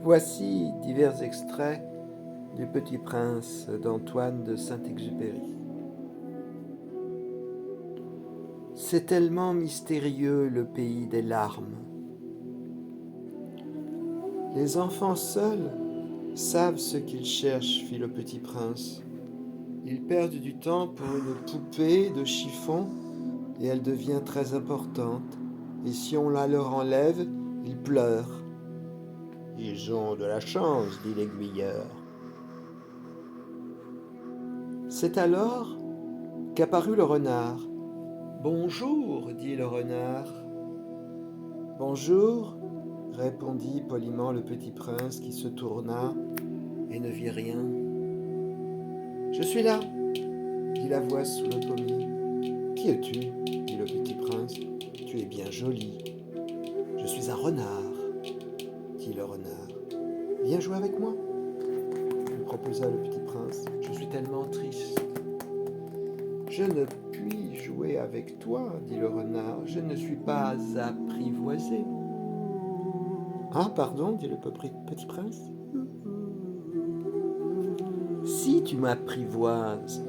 Voici divers extraits du Petit Prince d'Antoine de Saint-Exupéry. C'est tellement mystérieux le pays des larmes. Les enfants seuls savent ce qu'ils cherchent, fit le Petit Prince. Ils perdent du temps pour une poupée de chiffon et elle devient très importante. Et si on la leur enlève, ils pleurent. Ils ont de la chance, dit l'aiguilleur. C'est alors qu'apparut le renard. Bonjour, dit le renard. Bonjour, répondit poliment le Petit Prince qui se tourna et ne vit rien. Je suis là, dit la voix sous le pommier. Qui es-tu, dit le Petit Prince. Tu es bien joli. Je suis un renard, dit le renard. Viens jouer avec moi, lui proposa le Petit Prince. Je suis tellement triste. Je ne puis jouer avec toi, dit le renard. Je ne suis pas apprivoisé. Ah, pardon, dit le Petit Prince. Si tu m'apprivoises.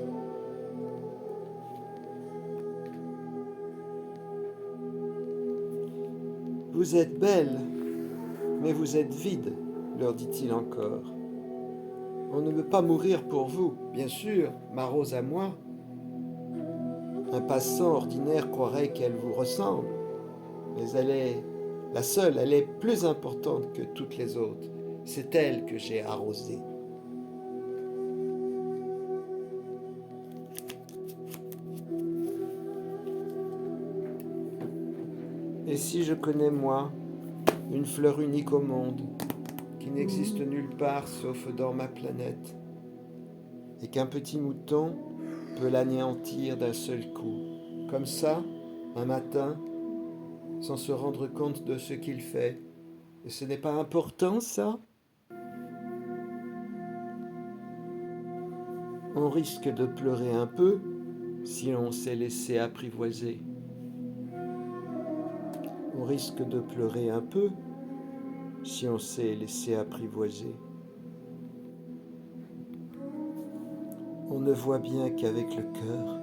Vous êtes belle, mais vous êtes vide, leur dit-il encore. On ne veut pas mourir pour vous, bien sûr, ma rose à moi. Un passant ordinaire croirait qu'elle vous ressemble, mais elle est la seule, elle est plus importante que toutes les autres. C'est elle que j'ai arrosée. Et si je connais, moi, une fleur unique au monde, qui n'existe nulle part sauf dans ma planète, et qu'un petit mouton peut l'anéantir d'un seul coup, comme ça, un matin, sans se rendre compte de ce qu'il fait. Et ce n'est pas important, ça? On risque de pleurer un peu si on s'est laissé apprivoiser. On risque de pleurer un peu si on s'est laissé apprivoiser. On ne voit bien qu'avec le cœur,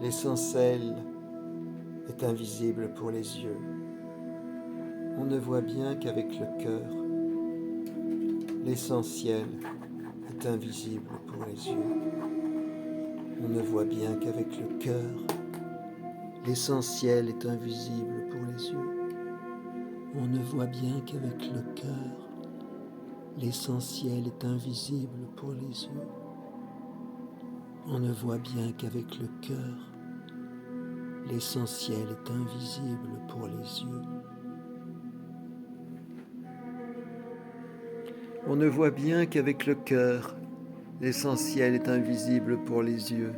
l'essentiel est invisible pour les yeux. On ne voit bien qu'avec le cœur, l'essentiel est invisible pour les yeux. On ne voit bien qu'avec le cœur, l'essentiel est invisible pour les yeux. On ne voit bien qu'avec le cœur, l'essentiel est invisible pour les yeux. On ne voit bien qu'avec le cœur, l'essentiel est invisible pour les yeux. On ne voit bien qu'avec le cœur, l'essentiel est invisible pour les yeux.